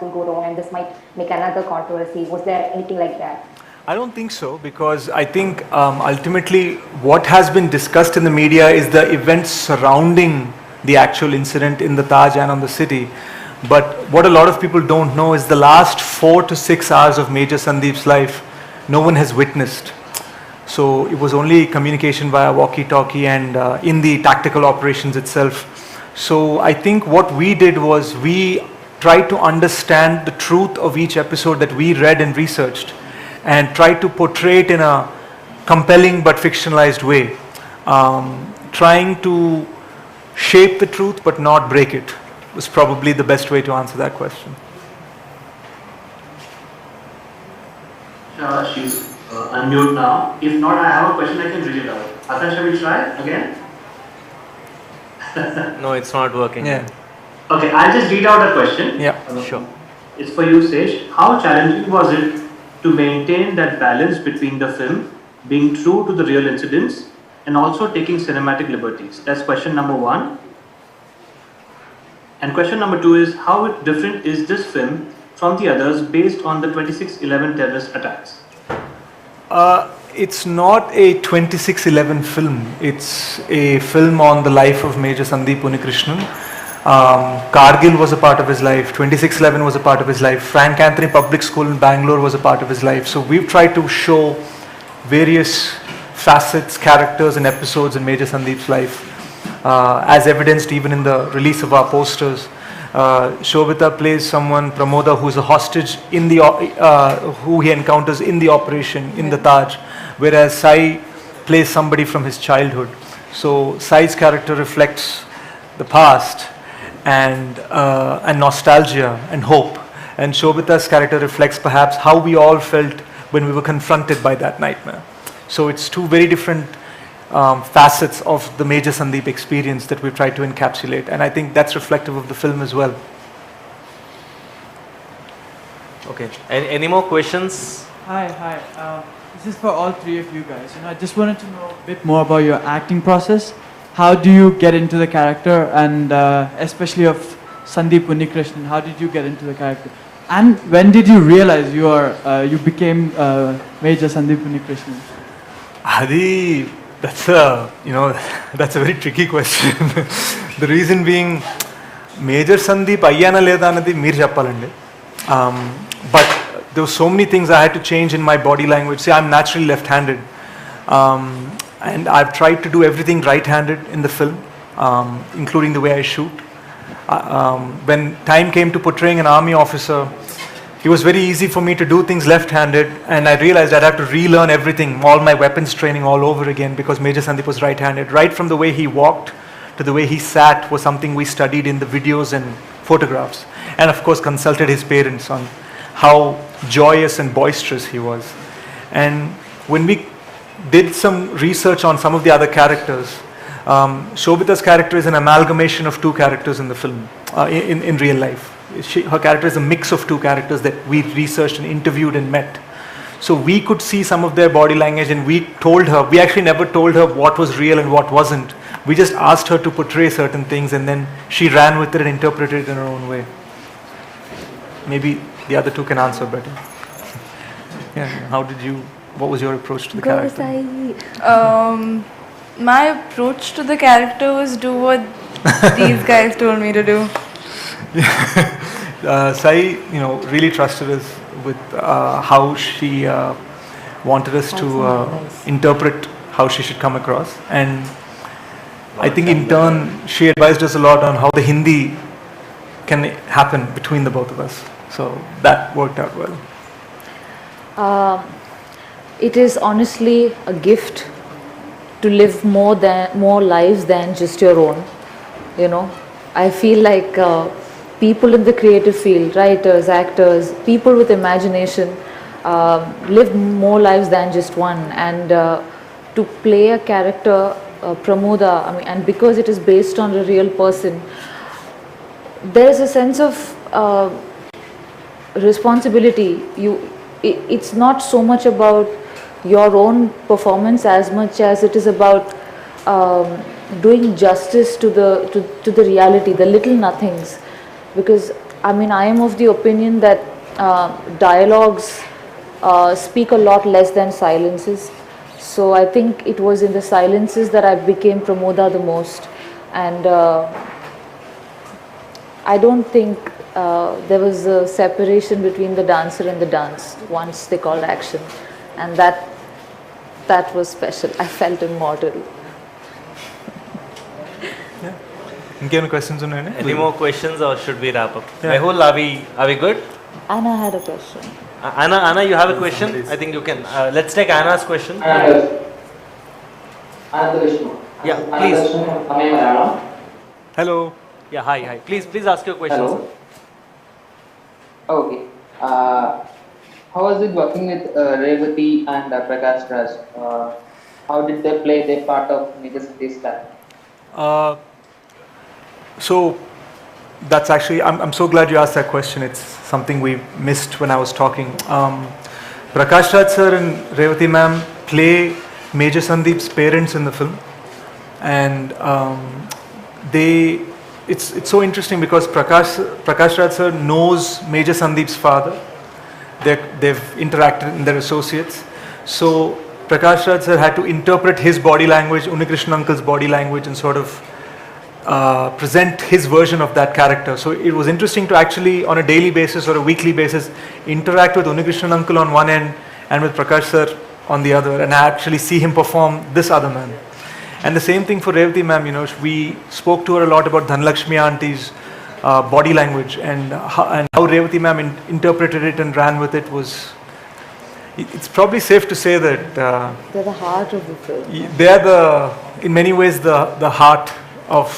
will go wrong and this might make another controversy? Was there anything like that? I don't think so, because I think ultimately what has been discussed in the media is the events surrounding the actual incident in the Taj and on the city. But what a lot of people don't know is the last 4 to 6 hours of Major Sandeep's life, no one has witnessed. So it was only communication via walkie-talkie and in the tactical operations itself. So I think what we did was we tried to understand the truth of each episode that we read and researched, and tried to portray it in a compelling but fictionalized way, trying to shape the truth but not break it was probably the best way to answer that question. She's unmute now. If not, I have a question, I can read it out. Akash, shall we try again? No, it's not working. Yeah. Okay, I'll just read out a question. Yeah, sure. It's for you, Sesh. How challenging was it to maintain that balance between the film being true to the real incidents and also taking cinematic liberties? That's question number 1. And question number 2 is, how different is this film from the others based on the 26/11 terrorist attacks? It's not a 26/11 film. It's a film on the life of Major Sandeep Unnikrishnan. Kargil was a part of his life. 26/11 was a part of his life. Frank Anthony Public School in Bangalore was a part of his life. So we've tried to show various facets, characters and episodes in Major Sandeep's life, as evidenced even in the release of our posters. Shobita plays someone, Pramoda, who's a hostage in the who he encounters in the operation in the Taj, whereas Sai plays somebody from his childhood. So Sai's character reflects the past and nostalgia and hope, and Shobita's character reflects perhaps how we all felt when we were confronted by that nightmare. So it's two very different facets of the Major Sandeep experience that we've tried to encapsulate, and I think that's reflective of the film as well. Okay. Any more questions? Hi. This is for all three of you guys. I just wanted to know a bit more about your acting process. How do you get into the character, and especially of Sandeep Unnikrishnan? How did you get into the character? And when did you realize you became Major Sandeep Unnikrishnan? Adi, that's a very tricky question. The reason being, Major Sandeep ayyana leda anadi meer cheppalandi. But there were so many things I had to change in my body language. See, I'm naturally left-handed, and I've tried to do everything right-handed in the film, including the way I shoot. When time came to portraying an army officer, it was very easy for me to do things left-handed, and I realized I'd have to relearn everything, all my weapons training all over again, because Major Sandeep was right-handed. Right from the way he walked to the way he sat was something we studied in the videos and photographs, and of course consulted his parents on how joyous and boisterous he was. And when we did some research on some of the other characters, Shobita's character is an amalgamation of two characters in the film, in real life. Her character is a mix of two characters that we researched and interviewed and met. So we could see some of their body language, and we actually never told her what was real and what wasn't. We just asked her to portray certain things, and then she ran with it and interpreted it in her own way. Maybe the other two can answer better. Yeah, what was your approach to the character? My approach to the character was do what these guys told me to do. Sai, really trusted us with how she wanted us to interpret how she should come across, and I think in turn she advised us a lot on how the Hindi can happen between the both of us. So that worked out well. It is honestly a gift to live more lives than just your own. I feel like people in the creative field, writers, actors, people with imagination, live more lives than just one. And to play a character, Pramoda, and because it is based on a real person, there is a sense of responsibility. It's not so much about your own performance as much as it is about doing justice to the reality, the little nothings. Because I mean, I am of the opinion that dialogues speak a lot less than silences. So I think it was in the silences that I became Pramoda the most. And I don't think there was a separation between the dancer and the dance once they called action. And that was special. I felt immortal. ఇంకేమైనా questions ఉన్నాయండి? Any more questions or should we wrap up? Yeah. Mehul, are we good? Anna had a question. Anna, you have a question? I think you can. Let's take Anna's question. Yeah, please. Hello. Yeah, hi. Please ask your question. Hello. Sir. Okay. How was it working with Revati and Prakash Raj? How did they play their part of Major City's character? So that's actually, I'm so glad you asked that question. It's something we missed when I was talking. Prakash Raj sir and Revati ma'am play Major Sandeep's parents in the film, and it's so interesting because Prakash Raj sir knows Major Sandeep's father. They've interacted in their associates. So Prakash Raj sir had to interpret his body language, Unikrishnan uncle's body language, and sort of present his version of that character. So it was interesting to actually, on a daily basis or a weekly basis, interact with Unikrishnan uncle on one end and with Prakash sir on the other, and actually see him perform this other man. And the same thing for Revati ma'am. You know, we spoke to her a lot about Dhanlakshmi auntie's body language, and how Revati ma'am interpreted it and ran with it was. It's probably safe to say that They're the heart of the film. they are in many ways, the heart of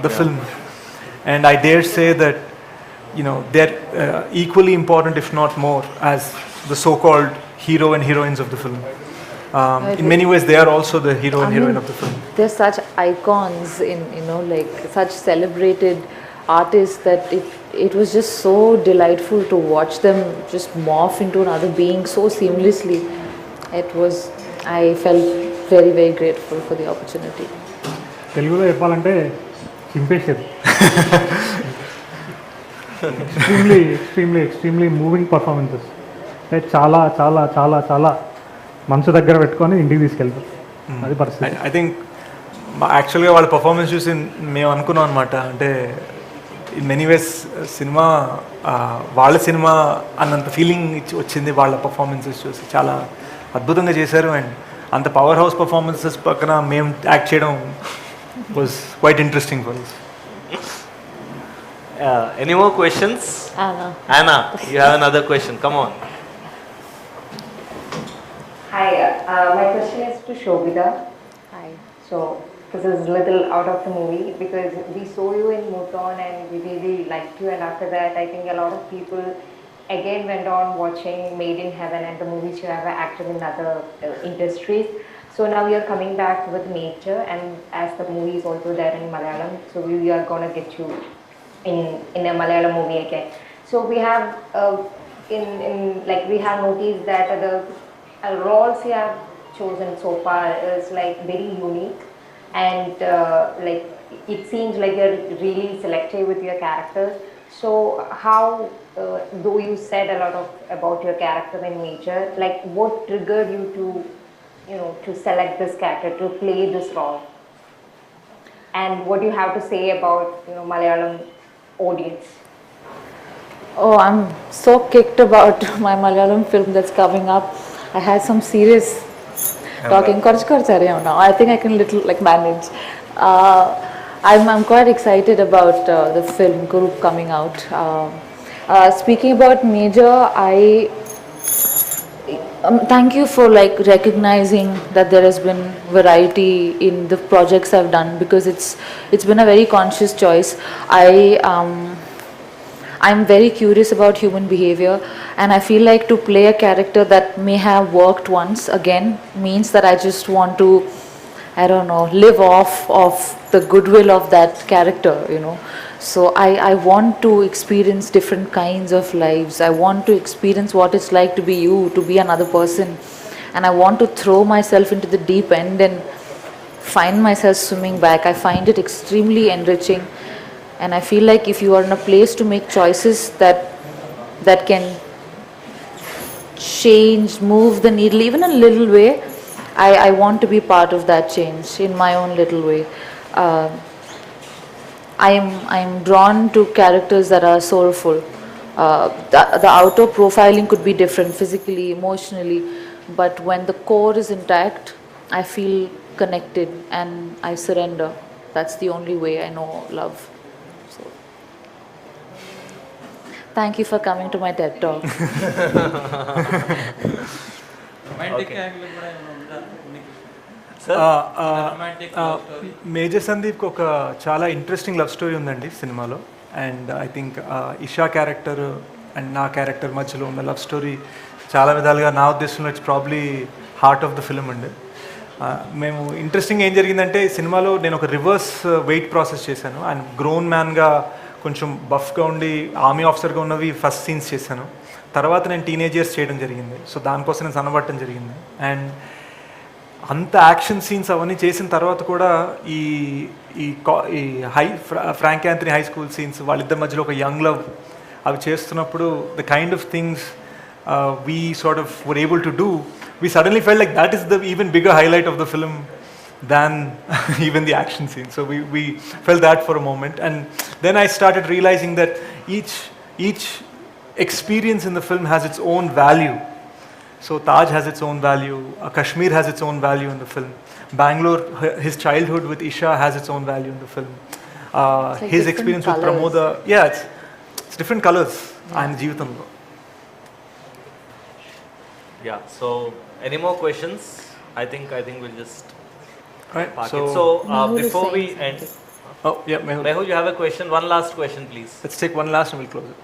the film, and I dare say that, you know, they're equally important, if not more, as the so-called hero and heroines of the film. In many ways, they are also the hero and heroine of the film. They're such icons in, you know, like such celebrated artists that it was just so delightful to watch them just morph into another being so seamlessly. I felt very, very grateful for the opportunity. తెలుగులో చెప్పాలంటే చింపేసేది. Extremely moving performances. అంటే చాలా చాలా చాలా చాలా మనసు దగ్గర పెట్టుకొని ఇంటికి తీసుకెళ్తారు. అది పరిస్థితి. ఐ థింక్ యాక్చువల్గా వాళ్ళ పర్ఫార్మెన్స్ చూసి మేము అనుకున్నాం అనమాట, అంటే ఇన్ మెనీ వేస్ సినిమా వాళ్ళ సినిమా అన్నంత ఫీలింగ్ వచ్చింది వాళ్ళ పర్ఫార్మెన్సెస్ చూసి. చాలా అద్భుతంగా చేశారు, అండ్ అంత పవర్ హౌస్ పర్ఫార్మెన్సెస్ పక్కన మేము యాక్ట్ చేయడం was quite interesting for us. Any more questions? Anna, you have another question. Come on. Hi, my question is to Shobhita. Hi. So this is a little out of the movie because we saw you in Mutton and we really liked you, and after that I think a lot of people again went on watching Made in Heaven and the movies you have acted in other industries. So now we are coming back with Nature, and as the movie is also there in Malayalam, so we are gonna get you in a Malayalam movie again. So we have we have noticed that the roles you have chosen so far is like very unique, and like it seems like you're really selective with your characters. So how, though you said a lot about your character in Nature, like what triggered you to, you know, to select this character, to play this role? And what do you have to say about, you know, Malayalam audience? Oh, I'm so kicked about my Malayalam film that's coming up. I had some serious talking. Now I think I can manage. I'm quite excited about the film Group coming out. Speaking about Major, thank you for recognizing that there has been variety in the projects I've done, because it's been a very conscious choice. I'm very curious about human behavior, and I feel like to play a character that may have worked once again means that I just want to, I don't know, live off of the goodwill of that character, you know. So I want to experience different kinds of lives. I want to experience what it's like to be you, to be another person. And I want to throw myself into the deep end and find myself swimming back. I find it extremely enriching. And I feel like if you are in a place to make choices that can change, move the needle even a little way, I want to be part of that change in my own little way. I'm drawn to characters that are soulful. The outer profiling could be different physically, emotionally, but when the core is intact, I feel connected and I surrender. That's the only way I know love. So, thank you for coming to my TED Talk. Romantic angle కూడా ఏమైనా ఉందా? Sir? Romantic love story. Major సందీప్కి ఒక చాలా interesting love story ఉందండి సినిమాలో. And I think Isha character and నా character మధ్యలో ఉన్న లవ్ స్టోరీ చాలా విధాలుగా నా ఉద్దేశంలో it's probably heart of the film అండి. మేము ఇంట్రెస్టింగ్ ఏం జరిగిందంటే సినిమాలో నేను ఒక రివర్స్ వెయిట్ ప్రాసెస్ చేశాను. అండ్ గ్రోన్ మ్యాన్గా కొంచెం బఫ్గా ఉండి ఆర్మీ ఆఫీసర్గా ఉన్నవి ఫస్ట్ సీన్స్ చేశాను. తర్వాత నేను టీనేజర్స్ చేయడం జరిగింది. సో దానికోసం నేను సన్నబట్టడం జరిగింది. అండ్ అంత యాక్షన్ సీన్స్ అవన్నీ చేసిన తర్వాత కూడా ఈ ఈ ఈ Frank Anthony high school scenes, వాళ్ళిద్దరి మధ్యలో ఒక యంగ్ లవ్, అవి చేస్తున్నప్పుడు the kind of things we sort of were able to do, we suddenly felt like that is the even bigger highlight of the film than even the action scene. So we felt that for a moment, and then I started realizing that each experience in the film has its own value. So Taj has its own value, Kashmir has its own value in the film, Bangalore, his childhood with Isha has its own value in the film, like his different experience colours. with Pramoda, yeah, it's different colors and Jeevitamlo. Yeah. So, any more questions? I think we'll just Right. park So, it. So, Mehul is before we saying end, oh yeah, Mehul. Mehul, you have a question. One last question, please. Let's take one last and we'll close it.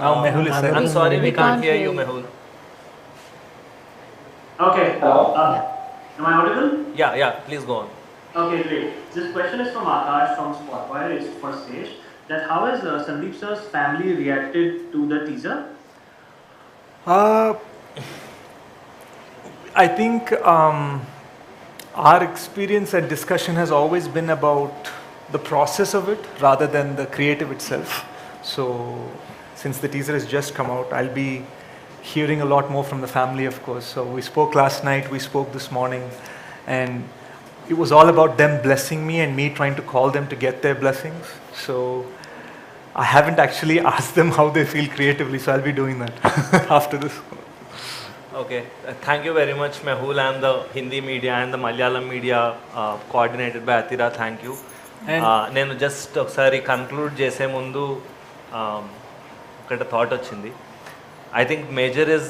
Now Mehul is I'm saying. sorry, we We can't can't hear hear you, you. Mehul. Okay. Hello? Am I audible? Yeah. Please go on. Okay, great. This question is from Akash from Spotify. It's for Sesh. That how has Sandeep sir's family reacted to the teaser? I think our experience and discussion has always been about the process of it rather than the creative itself. So, since the teaser has just come out, I'll be hearing a lot more from the family, of course. So, we spoke last night, we spoke this morning, and it was all about them blessing me and me trying to call them to get their blessings. So, I haven't actually asked them how they feel creatively, so I'll be doing that after this. Okay. Thank you very much, Mehul, and the Hindi media and the Malayalam media coordinated by Atira. Thank you. నేను just ఒకసారి conclude చేసే ముందు ఒకటి thought వచ్చింది. I think major is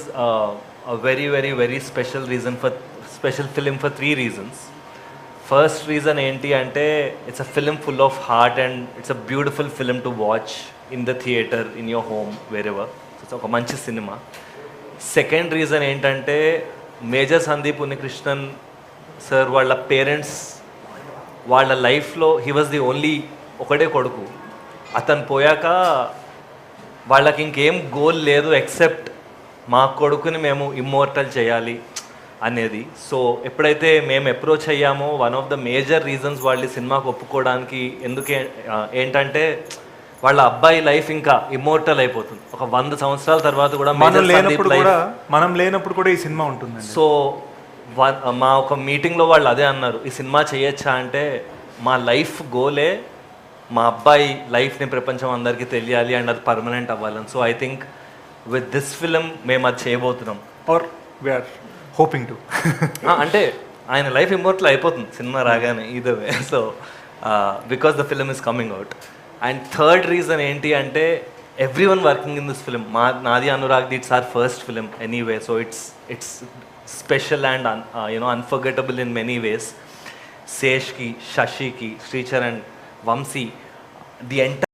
very very very special film for 3 reasons. First reason ఏంటి అంటే it's a film full of heart and it's a beautiful film to watch in the theatre, in your home, wherever. It's ఒక మంచి cinema. Second reason ఏంటంటే major Sandeep Unnikrishnan sir వాళ్ళ parents వాళ్ళ లైఫ్లో he was the only ఒకడే కొడుకు. అతను పోయాక వాళ్ళకి ఇంకేం గోల్ లేదు ఎక్సెప్ట్ మా కొడుకుని మేము ఇమ్మోర్టల్ చేయాలి అనేది. సో ఎప్పుడైతే మేము అప్రోచ్ అయ్యామో one of the major reasons వాళ్ళు సినిమాకి ఒప్పుకోవడానికి ఏంటంటే వాళ్ళ అబ్బాయి లైఫ్ ఇంకా ఇమ్మోర్టల్ అయిపోతుంది. ఒక 100 సంవత్సరాల తర్వాత కూడా మనం లేనప్పుడు కూడా ఈ సినిమా ఉంటుంది. సో మా ఒక మీటింగ్లో వాళ్ళు అదే అన్నారు, ఈ సినిమా చేయొచ్చా అంటే మా లైఫ్ గోలే మా అబ్బాయి లైఫ్ని ప్రపంచం అందరికీ తెలియాలి అండ్ అది పర్మనెంట్ అవ్వాలని. So I think with this film మేము అది చేయబోతున్నాం. Or we are hoping to. అంటే ఆయన లైఫ్ ఇమ్మోర్టల్ అయిపోతుంది సినిమా రాగానే either way. So because the film is coming out. And third reason ఏంటి అంటే everyone working in this film, నాది Anurag, it's our first film anyway. So it's special and unforgettable in many ways. శేష్కి, శశికి, Sricharan, Vamsi, the entire